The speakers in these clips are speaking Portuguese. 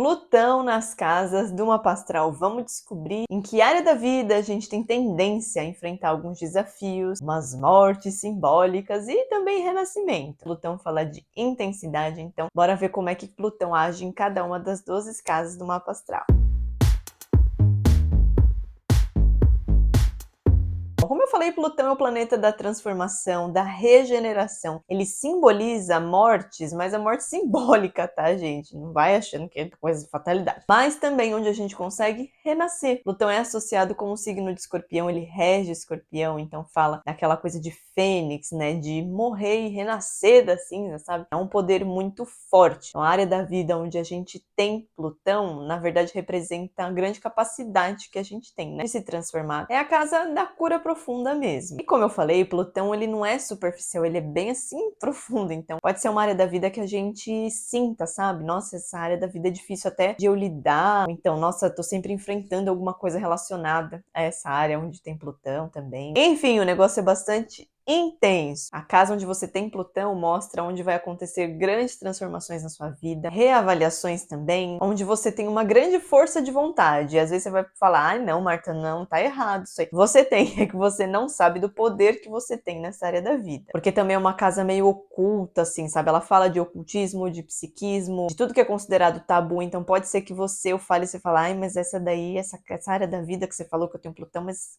Plutão nas casas do mapa astral. Vamos descobrir em que área da vida a gente tem tendência a enfrentar alguns desafios, umas mortes simbólicas e também renascimento. Plutão fala de intensidade, então bora ver como é que Plutão age em cada uma das 12 casas do mapa astral. Como eu falei, Plutão é o planeta da transformação, da regeneração. Ele simboliza mortes, mas a morte simbólica, tá, gente? Não vai achando que é coisa de fatalidade. Mas também onde a gente consegue renascer. Plutão é associado com o signo de Escorpião, ele rege Escorpião, então fala daquela coisa de fênix, né? De morrer e renascer da cinza, sabe? É um poder muito forte. Então, a área da vida onde a gente tem Plutão, na verdade, representa a grande capacidade que a gente tem, né? De se transformar. É a casa da cura profunda mesmo. E como eu falei, Plutão ele não é superficial, ele é bem assim profundo, então pode ser uma área da vida que a gente sinta, sabe? Nossa, essa área da vida é difícil até de eu lidar, então, nossa, tô sempre enfrentando alguma coisa relacionada a essa área onde tem Plutão também. Enfim, o negócio é bastante intenso. A casa onde você tem Plutão mostra onde vai acontecer grandes transformações na sua vida, reavaliações também, onde você tem uma grande força de vontade. E às vezes você vai falar, não, Marta, não, tá errado isso aí. Você tem, é que você não sabe do poder que você tem nessa área da vida. Porque também é uma casa meio oculta, assim, sabe? Ela fala de ocultismo, de psiquismo, de tudo que é considerado tabu, então pode ser que eu fale e você fale, ai, mas essa daí, essa área da vida que você falou que eu tenho Plutão, mas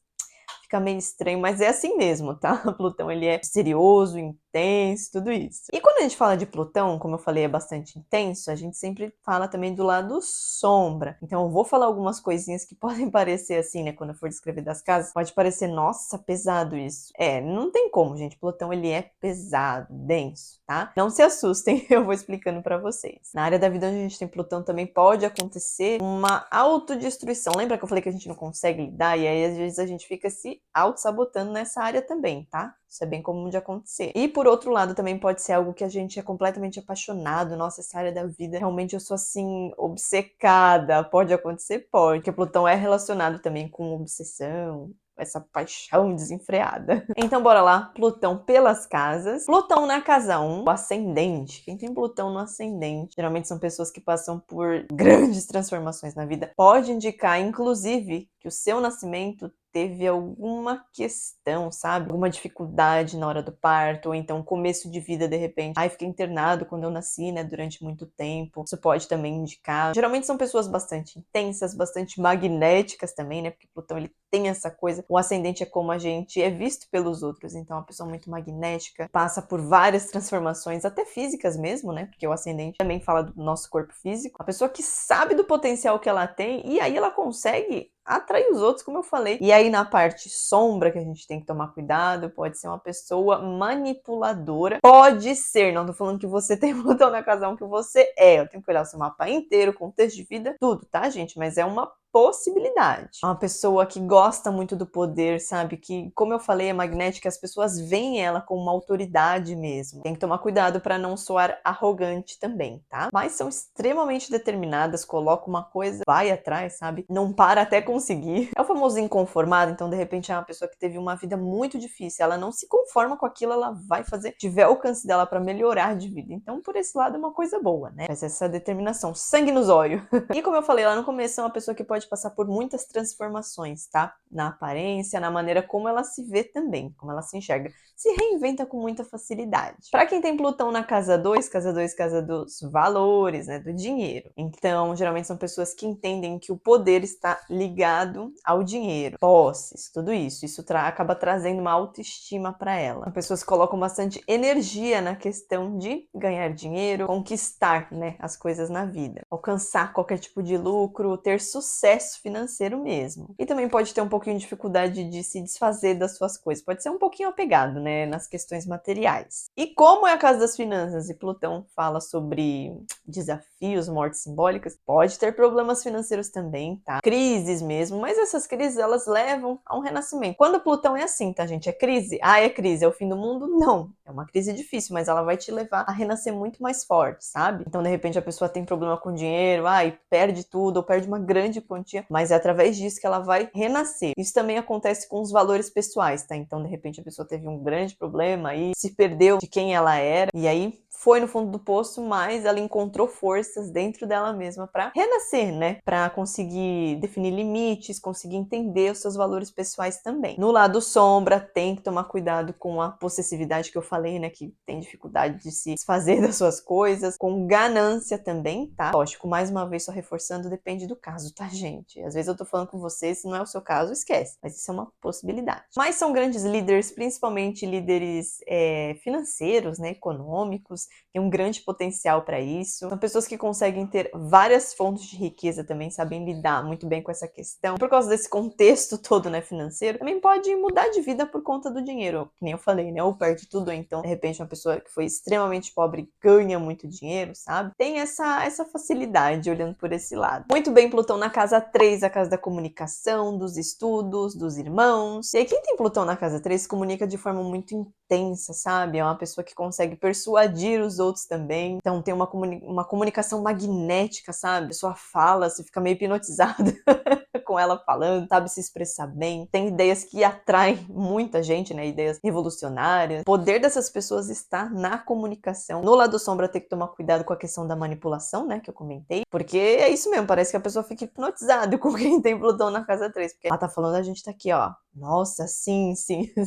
fica meio estranho, mas é assim mesmo, tá? Plutão, ele é misterioso, intenso, tudo isso. E quando a gente fala de Plutão, como eu falei, é bastante intenso, a gente sempre fala também do lado sombra. Então eu vou falar algumas coisinhas que podem parecer assim, né? Quando eu for descrever das casas, pode parecer, nossa, pesado isso. Não tem como, gente. Plutão, ele é pesado, denso, tá? Não se assustem, eu vou explicando pra vocês. Na área da vida onde a gente tem Plutão também pode acontecer uma autodestruição. Lembra que eu falei que a gente não consegue lidar? E aí às vezes a gente fica se auto-sabotando nessa área também, tá? Isso é bem comum de acontecer. E por outro lado, também pode ser algo que a gente é completamente apaixonado. Nossa, essa área da vida, realmente eu sou assim, obcecada. Pode acontecer? Pode. Porque Plutão é relacionado também com obsessão, essa paixão desenfreada. Então bora lá, Plutão pelas casas. Plutão na casa 1, o ascendente. Quem tem Plutão no ascendente, geralmente são pessoas que passam por grandes transformações na vida. Pode indicar, inclusive, que o seu nascimento teve alguma questão, sabe? Alguma dificuldade na hora do parto, ou então começo de vida, de repente. Ai, fiquei internado quando eu nasci, né? Durante muito tempo. Isso pode também indicar. Geralmente são pessoas bastante intensas, bastante magnéticas também, né? Porque Plutão, ele tem essa coisa. O ascendente é como a gente é visto pelos outros. Então, uma pessoa muito magnética, passa por várias transformações, até físicas mesmo, né? Porque o ascendente também fala do nosso corpo físico. A pessoa que sabe do potencial que ela tem, e aí ela consegue atrair os outros, como eu falei. E aí na parte sombra que a gente tem que tomar cuidado, pode ser uma pessoa manipuladora. Pode ser, não tô falando que você tem Plutão na casa 1 que você é. Eu tenho que olhar o seu mapa inteiro, contexto de vida, tudo, tá, gente? Mas é uma possibilidade. Uma pessoa que gosta muito do poder, sabe? Que, como eu falei, é magnética, as pessoas veem ela como uma autoridade mesmo. Tem que tomar cuidado para não soar arrogante também, tá? Mas são extremamente determinadas, coloca uma coisa, vai atrás, sabe? Não para até conseguir. É o famoso inconformado, então de repente é uma pessoa que teve uma vida muito difícil, ela não se conforma com aquilo, ela vai fazer, tiver alcance dela para melhorar de vida. Então, por esse lado é uma coisa boa, né? Mas essa determinação, sangue nos olhos. E como eu falei lá no começo, é uma pessoa que pode passar por muitas transformações, tá? Na aparência, na maneira como ela se vê também, como ela se enxerga. Se reinventa com muita facilidade. Para quem tem Plutão na casa 2, casa dos valores, né? Do dinheiro. Então, geralmente são pessoas que entendem que o poder está ligado ao dinheiro, posses, tudo isso. Isso acaba trazendo uma autoestima para ela. São pessoas que colocam bastante energia na questão de ganhar dinheiro, conquistar, né, as coisas na vida, alcançar qualquer tipo de lucro, ter sucesso financeiro mesmo. E também pode ter um pouquinho de dificuldade de se desfazer das suas coisas. Pode ser um pouquinho apegado, né, nas questões materiais. E como é a casa das finanças e Plutão fala sobre desafios, mortes simbólicas, pode ter problemas financeiros também, tá? Crises mesmo, mas essas crises, elas levam a um renascimento. Quando Plutão é assim, tá, gente? É crise? É crise, é o fim do mundo? Não. É uma crise difícil, mas ela vai te levar a renascer muito mais forte, sabe? Então, de repente, a pessoa tem problema com dinheiro, e perde tudo, ou perde uma grande quantia quantia, mas é através disso que ela vai renascer. Isso também acontece com os valores pessoais, tá? Então, de repente, a pessoa teve um grande problema e se perdeu de quem ela era, e aí foi no fundo do poço, mas ela encontrou forças dentro dela mesma para renascer, né? Para conseguir definir limites, conseguir entender os seus valores pessoais também. No lado sombra, tem que tomar cuidado com a possessividade que eu falei, né? Que tem dificuldade de se desfazer das suas coisas, com ganância também, tá? Lógico, mais uma vez, só reforçando, depende do caso, tá, gente? Às vezes eu tô falando com você, se não é o seu caso, esquece. Mas isso é uma possibilidade. Mas são grandes líderes, principalmente líderes financeiros, né? Econômicos, tem um grande potencial para isso. São pessoas que conseguem ter várias fontes de riqueza também, sabem lidar muito bem com essa questão. Por causa desse contexto todo, né, financeiro, também pode mudar de vida por conta do dinheiro, que nem eu falei, né, ou perde tudo, ou então, de repente, uma pessoa que foi extremamente pobre ganha muito dinheiro, sabe? Tem essa facilidade olhando por esse lado. Muito bem, Plutão na casa 3, a casa da comunicação, dos estudos, dos irmãos. E aí, quem tem Plutão na casa 3 se comunica de forma muito intensa, sabe? É uma pessoa que consegue persuadir os outros também. Então tem uma comunicação magnética, sabe? A pessoa fala, você fica meio hipnotizada com ela falando, sabe se expressar bem. Tem ideias que atraem muita gente, né? Ideias revolucionárias. O poder dessas pessoas está na comunicação. No lado sombra, tem que tomar cuidado com a questão da manipulação, né? Que eu comentei. Porque é isso mesmo, parece que a pessoa fica hipnotizada com quem tem Plutão na casa 3. Porque ela tá falando, a gente tá aqui, ó. Nossa, sim,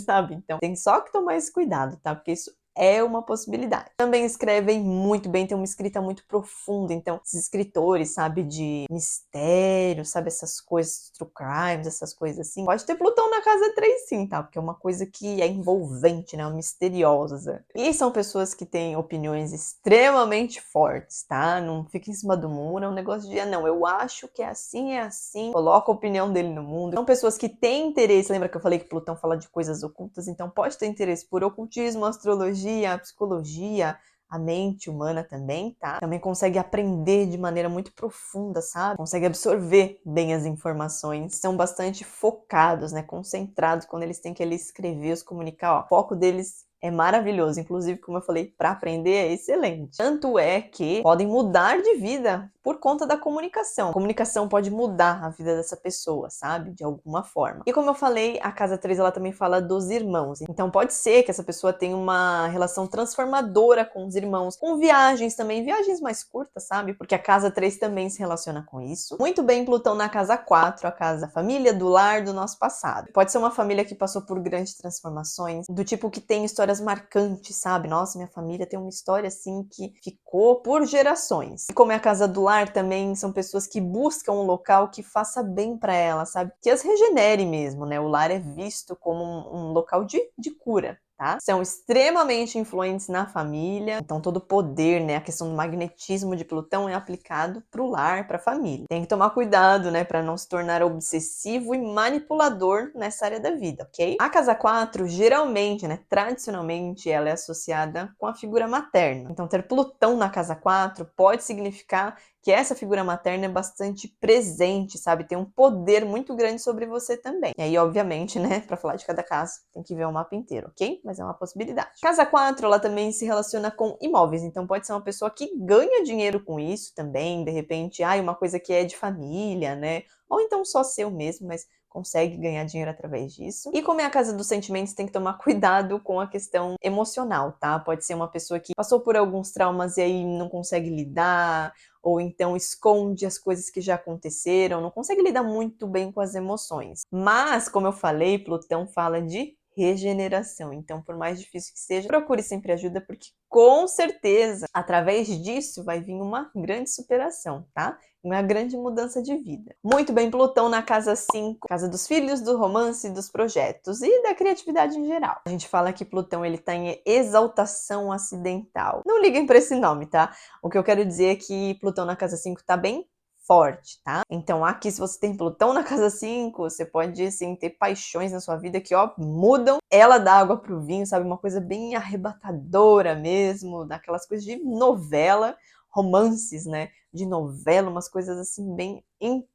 sabe? Então tem só que tomar esse cuidado, tá? Porque isso é uma possibilidade. Também escrevem muito bem, tem uma escrita muito profunda, então esses escritores, sabe, de mistério, sabe, essas coisas, true crimes, essas coisas assim, pode ter Plutão na casa 3 sim, tá? Porque é uma coisa que é envolvente, né, misteriosa. E são pessoas que têm opiniões extremamente fortes, tá? Não fica em cima do muro, é um negócio de, não, eu acho que é assim, coloca a opinião dele no mundo. São pessoas que têm interesse, lembra que eu falei que Plutão fala de coisas ocultas, então pode ter interesse por ocultismo, astrologia, a psicologia, a mente humana também, tá? Também consegue aprender de maneira muito profunda, sabe? Consegue absorver bem as informações. São bastante focados, né? Concentrados quando eles têm que ali escrever, os comunicar. Ó, o foco deles é maravilhoso. Inclusive, como eu falei, para aprender é excelente. Tanto é que podem mudar de vida por conta da comunicação. A comunicação pode mudar a vida dessa pessoa, sabe? De alguma forma. E como eu falei, a casa 3 ela também fala dos irmãos. Então pode ser que essa pessoa tenha uma relação transformadora com os irmãos, com viagens também, viagens mais curtas, sabe? Porque a casa 3 também se relaciona com isso. Muito bem, Plutão na casa 4, a casa da família, do lar, do nosso passado. Pode ser uma família que passou por grandes transformações, do tipo que tem histórias marcantes, sabe? Nossa, minha família tem uma história assim que ficou por gerações. E como é a casa do lar, também são pessoas que buscam um local que faça bem para ela, sabe? Que as regenere mesmo, né? O lar é visto como um local de cura. Tá? São extremamente influentes na família, então todo o poder, né, a questão do magnetismo de Plutão é aplicado pro lar, pra família. Tem que tomar cuidado, né, para não se tornar obsessivo e manipulador nessa área da vida, ok? A casa 4, geralmente, né, tradicionalmente, ela é associada com a figura materna. Então ter Plutão na casa 4 pode significar que essa figura materna é bastante presente, sabe? Tem um poder muito grande sobre você também. E aí, obviamente, né, para falar de cada casa, tem que ver o mapa inteiro, ok? Mas é uma possibilidade. Casa 4, ela também se relaciona com imóveis, então pode ser uma pessoa que ganha dinheiro com isso também, de repente, uma coisa que é de família, né? Ou então só seu mesmo, mas consegue ganhar dinheiro através disso. E como é a casa dos sentimentos, tem que tomar cuidado com a questão emocional, tá? Pode ser uma pessoa que passou por alguns traumas e aí não consegue lidar, ou então esconde as coisas que já aconteceram, não consegue lidar muito bem com as emoções. Mas, como eu falei, Plutão fala de regeneração. Então, por mais difícil que seja, procure sempre ajuda, porque com certeza, através disso, vai vir uma grande superação, tá? Uma grande mudança de vida. Muito bem, Plutão na casa 5, casa dos filhos, do romance, dos projetos e da criatividade em geral. A gente fala que Plutão ele tá em exaltação acidental. Não liguem para esse nome, tá? O que eu quero dizer é que Plutão na casa 5 tá bem forte, tá? Então aqui, se você tem Plutão na casa 5, você pode, assim, ter paixões na sua vida que, ó, mudam ela da água pro vinho, sabe? Uma coisa bem arrebatadora mesmo, daquelas coisas de novela, romances, né? De novela, umas coisas, assim, bem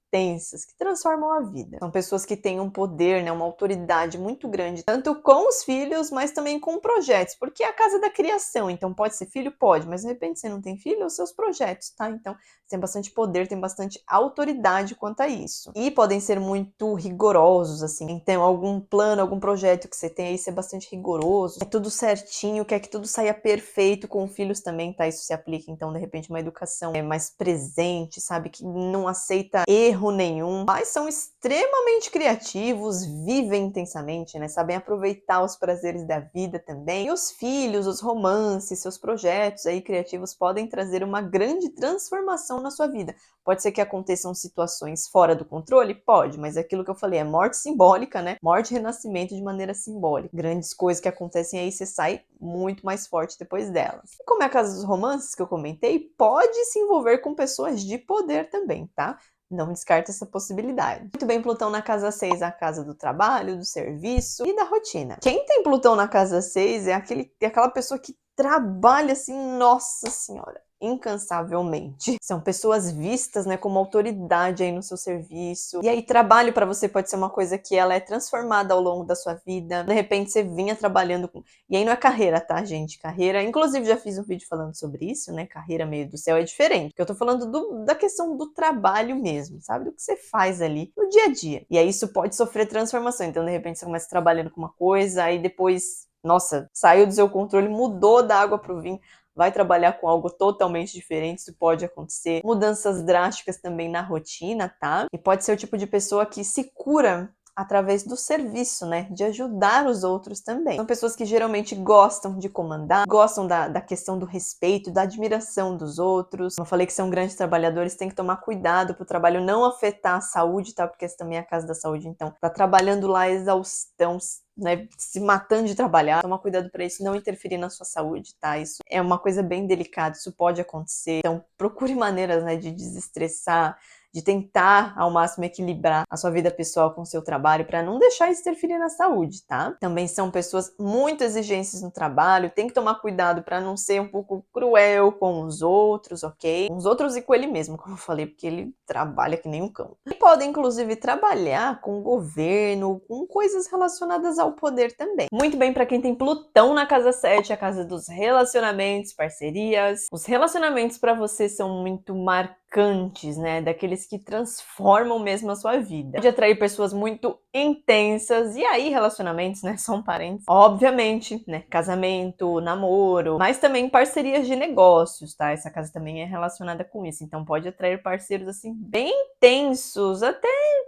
intensas, que transformam a vida. São pessoas que têm um poder, né, uma autoridade muito grande, tanto com os filhos, mas também com projetos, porque é a casa da criação, então pode ser filho? Pode, mas de repente você não tem filho, os seus projetos, tá? Então tem bastante poder, tem bastante autoridade quanto a isso. E podem ser muito rigorosos, assim, então algum plano, algum projeto que você tem aí ser bastante rigoroso, é tudo certinho, quer que tudo saia perfeito, com filhos também, tá? Isso se aplica, então, de repente, uma educação mais presente, sabe? Que não aceita erro nenhum, mas são extremamente criativos, vivem intensamente, né? Sabem aproveitar os prazeres da vida também. E os filhos, os romances, seus projetos aí criativos podem trazer uma grande transformação na sua vida. Pode ser que aconteçam situações fora do controle? Pode, mas é aquilo que eu falei, é morte simbólica, né? Morte e renascimento de maneira simbólica. Grandes coisas que acontecem aí, você sai muito mais forte depois delas. E como é a casa dos romances que eu comentei, pode se envolver com pessoas de poder também, tá? Não descarta essa possibilidade. Muito bem, Plutão na casa 6 é a casa do trabalho, do serviço e da rotina. Quem tem Plutão na casa 6 é aquela pessoa que trabalha assim, nossa senhora, incansavelmente. São pessoas vistas, né, como autoridade aí no seu serviço. E aí, trabalho para você pode ser uma coisa que ela é transformada ao longo da sua vida. De repente, você vinha trabalhando com... E aí não é carreira, tá, gente? Carreira... Inclusive, já fiz um vídeo falando sobre isso, né? Carreira meio do céu é diferente. Porque eu tô falando da questão do trabalho mesmo, sabe? Do que você faz ali no dia a dia. E aí, isso pode sofrer transformação. Então, de repente, você começa trabalhando com uma coisa, aí depois... Nossa, saiu do seu controle, mudou da água pro vinho, vai trabalhar com algo totalmente diferente, isso pode acontecer. Mudanças drásticas também na rotina, tá? E pode ser o tipo de pessoa que se cura através do serviço, né? De ajudar os outros também. São pessoas que geralmente gostam de comandar, gostam da questão do respeito, da admiração dos outros. Como eu falei que são grandes trabalhadores, tem que tomar cuidado para o trabalho não afetar a saúde, tá? Porque essa também é a casa da saúde, então tá trabalhando lá exaustão, né, se matando de trabalhar, toma cuidado para isso não interferir na sua saúde, tá? Isso é uma coisa bem delicada, isso pode acontecer. Então, procure maneiras, né, de desestressar, de tentar ao máximo equilibrar a sua vida pessoal com o seu trabalho para não deixar isso interferir na saúde, tá? Também são pessoas muito exigentes no trabalho, tem que tomar cuidado para não ser um pouco cruel com os outros, ok? Com os outros e com ele mesmo, como eu falei, porque ele trabalha que nem um cão. E podem, inclusive, trabalhar com o governo, com coisas relacionadas ao poder também. Muito bem para quem tem Plutão na casa 7, a casa dos relacionamentos, parcerias. Os relacionamentos para você são muito marcantes, né? Daqueles que transformam mesmo a sua vida. Pode atrair pessoas muito intensas, e aí relacionamentos, né? São parentes. Obviamente, né? Casamento, namoro, mas também parcerias de negócios, tá? Essa casa também é relacionada com isso. Então pode atrair parceiros, assim, bem intensos, até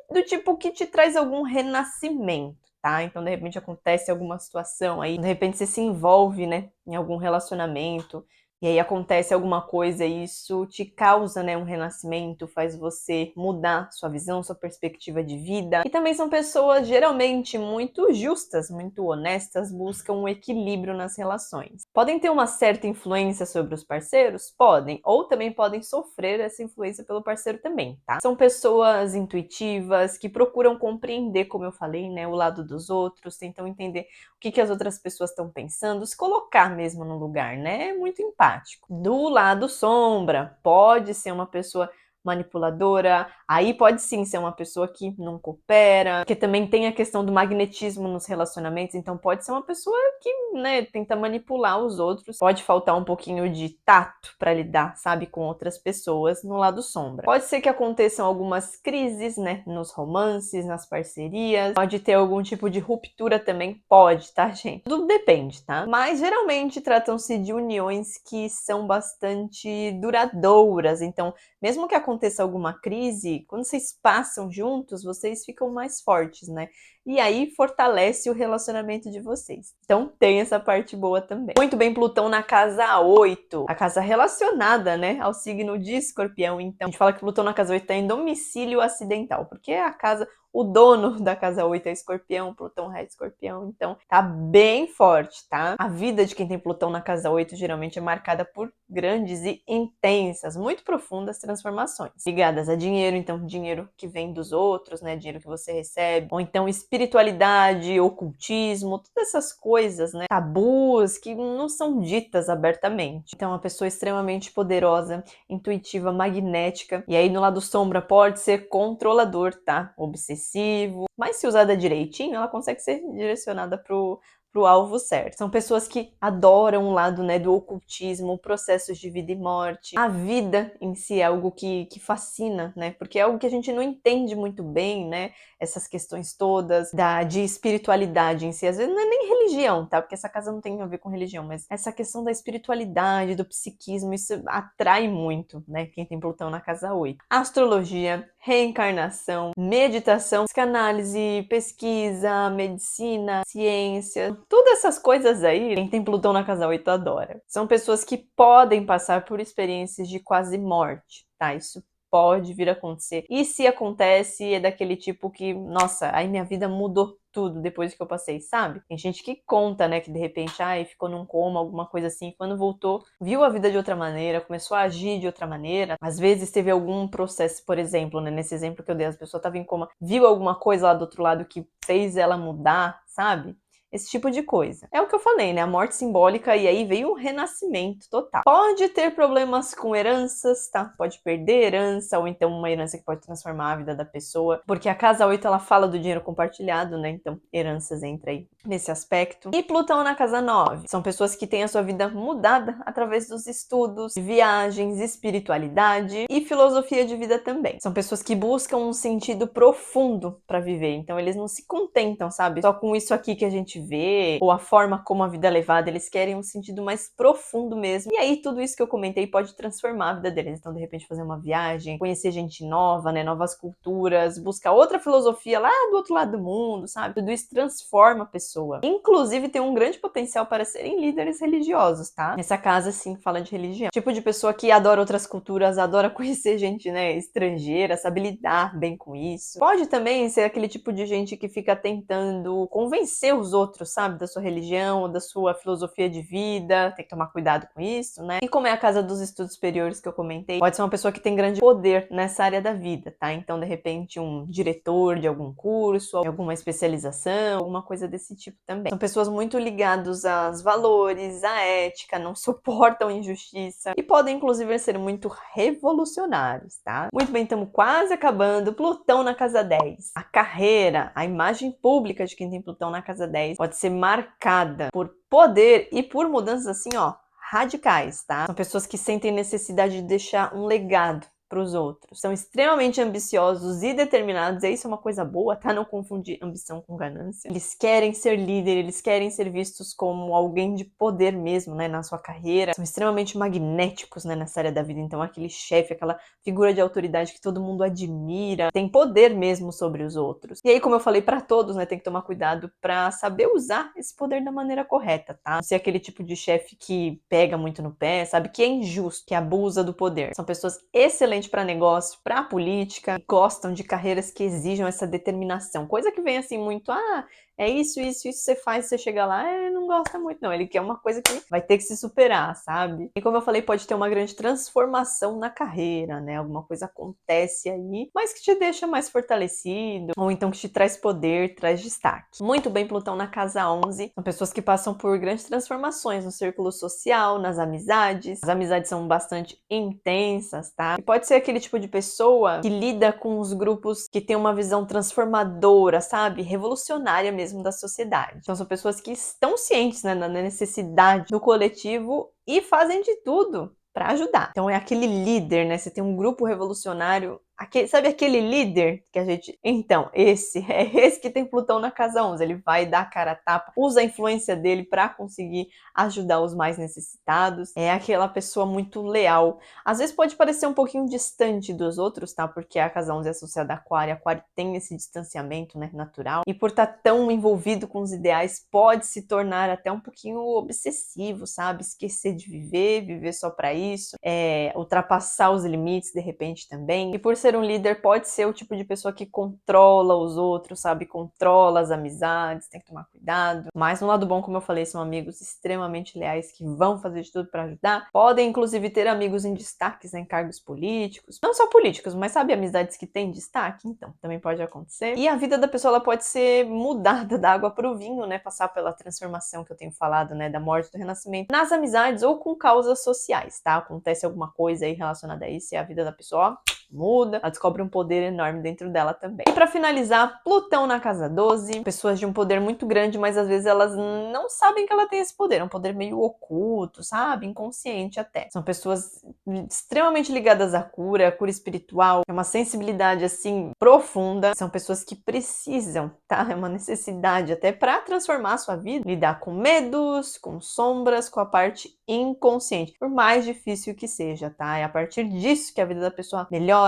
do tipo que te traz algum renascimento, tá? Então, de repente, acontece alguma situação aí, de repente você se envolve, né, em algum relacionamento, e aí acontece alguma coisa e isso te causa, né, um renascimento, faz você mudar sua visão, sua perspectiva de vida. E também são pessoas geralmente muito justas, muito honestas, buscam um equilíbrio nas relações. Podem ter uma certa influência sobre os parceiros? Podem. Ou também podem sofrer essa influência pelo parceiro também, tá? São pessoas intuitivas, que procuram compreender, como eu falei, né, o lado dos outros, tentam entender o que as outras pessoas estão pensando, se colocar mesmo no lugar, né? É muito empático. Do lado sombra, pode ser uma pessoa manipuladora, aí pode sim ser uma pessoa que não coopera, porque também tem a questão do magnetismo nos relacionamentos, então pode ser uma pessoa que, né, tenta manipular os outros, pode faltar um pouquinho de tato para lidar, sabe, com outras pessoas no lado sombra. Pode ser que aconteçam algumas crises, né, nos romances, nas parcerias, pode ter algum tipo de ruptura também, pode, tá, gente? Tudo depende, tá? Mas geralmente tratam-se de uniões que são bastante duradouras, então mesmo que aconteça alguma crise, quando vocês passam juntos, vocês ficam mais fortes, né? E aí fortalece o relacionamento de vocês. Então tem essa parte boa também. Muito bem, Plutão na casa 8, a casa relacionada, né, ao signo de Escorpião. Então a gente fala que Plutão na casa 8 está em domicílio acidental, porque é a casa O dono da casa 8 é Escorpião, Plutão rege Escorpião, então tá bem forte, tá? A vida de quem tem Plutão na casa 8 geralmente é marcada por grandes e intensas, muito profundas transformações, ligadas a dinheiro, então dinheiro que vem dos outros, né? Dinheiro que você recebe, ou então espiritualidade, ocultismo, todas essas coisas, né? Tabus que não são ditas abertamente. Então, uma pessoa extremamente poderosa, intuitiva, magnética, e aí no lado sombra pode ser controlador, tá? Obsessivo, mas se usada direitinho, ela consegue ser direcionada pro alvo certo. São pessoas que adoram o lado, né, do ocultismo, processos de vida e morte. A vida em si é algo que fascina, né? Porque é algo que a gente não entende muito bem, né? Essas questões todas de espiritualidade em si. Às vezes não é nem religião, tá? Porque essa casa não tem a ver com religião, mas essa questão da espiritualidade, do psiquismo, isso atrai muito, né? Quem tem Plutão na casa 8. Astrologia, reencarnação, meditação, psicanálise, pesquisa, medicina, ciência, todas essas coisas aí, quem tem Plutão na casa 8 adora. São pessoas que podem passar por experiências de quase morte, tá? Isso pode vir a acontecer. E se acontece, é daquele tipo que, nossa, aí minha vida mudou tudo depois que eu passei, sabe? Tem gente que conta, né, que de repente, ficou num coma, alguma coisa assim, quando voltou, viu a vida de outra maneira, começou a agir de outra maneira. Às vezes teve algum processo, por exemplo, né, nesse exemplo que eu dei, a pessoa estava em coma, viu alguma coisa lá do outro lado que fez ela mudar, sabe? Esse tipo de coisa. É o que eu falei, né? A morte simbólica e aí veio um renascimento total. Pode ter problemas com heranças, tá? Pode perder herança ou então uma herança que pode transformar a vida da pessoa, porque a casa 8 ela fala do dinheiro compartilhado, né? Então heranças entra aí nesse aspecto. E Plutão na casa 9. São pessoas que têm a sua vida mudada através dos estudos, viagens, espiritualidade e filosofia de vida também. São pessoas que buscam um sentido profundo para viver. Então eles não se contentam, sabe? Só com isso aqui que a gente vê, ou a forma como a vida é levada, eles querem um sentido mais profundo mesmo. E aí tudo isso que eu comentei pode transformar a vida deles. Então, de repente, fazer uma viagem, conhecer gente nova, né, novas culturas, buscar outra filosofia lá do outro lado do mundo, sabe? Tudo isso transforma a pessoa. Inclusive, tem um grande potencial para serem líderes religiosos, tá? Essa casa, sim, fala de religião. Tipo de pessoa que adora outras culturas, adora conhecer gente, né, estrangeira, sabe lidar bem com isso. Pode também ser aquele tipo de gente que fica tentando convencer os outros, sabe, da sua religião ou da sua filosofia de vida, tem que tomar cuidado com isso, né? E como é a casa dos estudos superiores que eu comentei, pode ser uma pessoa que tem grande poder nessa área da vida, tá? Então, de repente, um diretor de algum curso, alguma especialização, alguma coisa desse tipo também. São pessoas muito ligadas aos valores, à ética, não suportam injustiça e podem, inclusive, ser muito revolucionários, tá? Muito bem, estamos quase acabando. Plutão na casa 10. A carreira, a imagem pública de quem tem Plutão na casa 10 pode ser marcada por poder e por mudanças assim, radicais, tá? São pessoas que sentem necessidade de deixar um legado para os outros. São extremamente ambiciosos e determinados, e isso é uma coisa boa, tá? Não confundir ambição com ganância. Eles querem ser líder, eles querem ser vistos como alguém de poder mesmo, né, na sua carreira. São extremamente magnéticos, né, nessa área da vida. Então, aquele chefe, aquela figura de autoridade que todo mundo admira, tem poder mesmo sobre os outros. E aí, como eu falei para todos, né, tem que tomar cuidado para saber usar esse poder da maneira correta, tá? Não ser aquele tipo de chefe que pega muito no pé, sabe? Que é injusto, que abusa do poder. São pessoas excelentes para negócio, para política, gostam de carreiras que exijam essa determinação. Coisa que vem assim muito, é isso, você faz, você chega lá, não gosta muito não. Ele quer uma coisa que vai ter que se superar, sabe? E como eu falei, pode ter uma grande transformação na carreira, né? Alguma coisa acontece aí, mas que te deixa mais fortalecido, ou então que te traz poder, traz destaque. Muito bem, Plutão na casa 11. São pessoas que passam por grandes transformações no círculo social, nas amizades. As amizades são bastante intensas, tá? E pode ser aquele tipo de pessoa que lida com os grupos que tem uma visão transformadora, sabe? Revolucionária mesmo da sociedade. Então são pessoas que estão cientes, né, da necessidade do coletivo e fazem de tudo para ajudar. Então é aquele líder, né? Você tem um grupo revolucionário, sabe aquele líder que a gente... Então, esse que tem Plutão na casa 11. Ele vai dar a cara a tapa, usa a influência dele para conseguir ajudar os mais necessitados. É aquela pessoa muito leal. Às vezes pode parecer um pouquinho distante dos outros, tá? Porque a casa 11 é associada a Aquário. Aquário tem esse distanciamento, né, natural. E por estar tão envolvido com os ideais, pode se tornar até um pouquinho obsessivo, sabe? Esquecer de viver só para isso. Ultrapassar os limites, de repente, também. E por ser ser um líder pode ser o tipo de pessoa que controla os outros, sabe? Controla as amizades, tem que tomar cuidado. Mas no lado bom, como eu falei, são amigos extremamente leais que vão fazer de tudo para ajudar. Podem, inclusive, ter amigos em destaques, né, em cargos políticos. Não só políticos, mas sabe amizades que têm destaque? Então, também pode acontecer. E a vida da pessoa, ela pode ser mudada da água para o vinho, né? Passar pela transformação que eu tenho falado, né? Da morte, do renascimento. Nas amizades ou com causas sociais, tá? Acontece alguma coisa aí relacionada a isso e a vida da pessoa, ó, muda, ela descobre um poder enorme dentro dela também. E para finalizar, Plutão na casa 12, pessoas de um poder muito grande, mas às vezes elas não sabem que ela tem esse poder, é um poder meio oculto, sabe? Inconsciente até. São pessoas extremamente ligadas à cura espiritual, é uma sensibilidade assim profunda, são pessoas que precisam, tá? É uma necessidade até para transformar a sua vida, lidar com medos, com sombras, com a parte inconsciente, por mais difícil que seja, tá? É a partir disso que a vida da pessoa melhora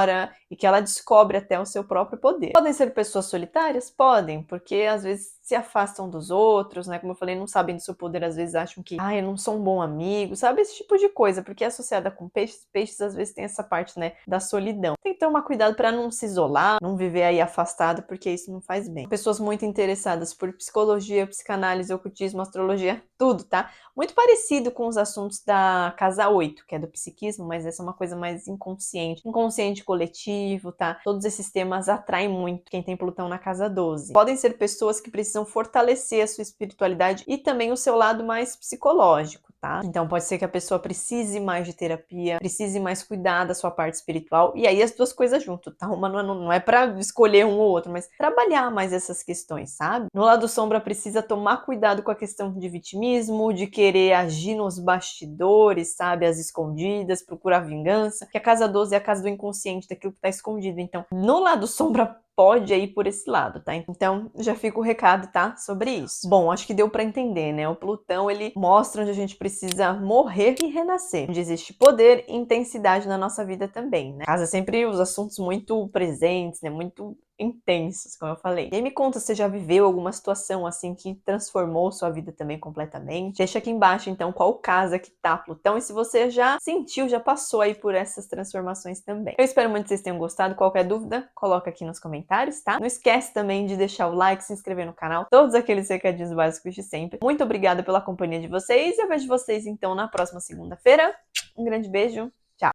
e que ela descobre até o seu próprio poder. Podem ser pessoas solitárias? Podem, porque às vezes se afastam dos outros, né? Como eu falei, não sabem do seu poder, às vezes acham que, eu não sou um bom amigo, sabe? Esse tipo de coisa, porque é associada com peixes. Peixes às vezes tem essa parte, né, da solidão. Tem que tomar cuidado para não se isolar, não viver aí afastado, porque isso não faz bem. Pessoas muito interessadas por psicologia, psicanálise, ocultismo, astrologia, tudo, tá? Muito parecido com os assuntos da casa 8, que é do psiquismo, mas essa é uma coisa mais inconsciente coletivo, tá? Todos esses temas atraem muito quem tem Plutão na casa 12. Podem ser pessoas que precisam fortalecer a sua espiritualidade e também o seu lado mais psicológico, tá? Então pode ser que a pessoa precise mais de terapia, precise mais cuidar da sua parte espiritual, e aí as duas coisas junto, tá? Uma não é pra escolher um ou outro, mas trabalhar mais essas questões, sabe? No lado sombra precisa tomar cuidado com a questão de vitimismo, de querer agir nos bastidores, sabe? As escondidas, procurar vingança, que a casa 12 é a casa do inconsciente, daquilo que tá escondido. Então, no lado sombra pode ir por esse lado, tá? Então, já fica o recado, tá? Sobre isso. Bom, acho que deu pra entender, né? O Plutão, ele mostra onde a gente precisa morrer e renascer. Onde existe poder e intensidade na nossa vida também, né? Casa sempre os assuntos muito presentes, né? Muito intensos, como eu falei. E aí me conta se você já viveu alguma situação assim que transformou sua vida também completamente. Deixa aqui embaixo, então, qual casa que tá Plutão e se você já sentiu, já passou aí por essas transformações também. Eu espero muito que vocês tenham gostado. Qualquer dúvida, coloca aqui nos comentários, tá? Não esquece também de deixar o like, se inscrever no canal, todos aqueles recadinhos básicos de sempre. Muito obrigada pela companhia de vocês. Eu vejo vocês, então, na próxima segunda-feira. Um grande beijo.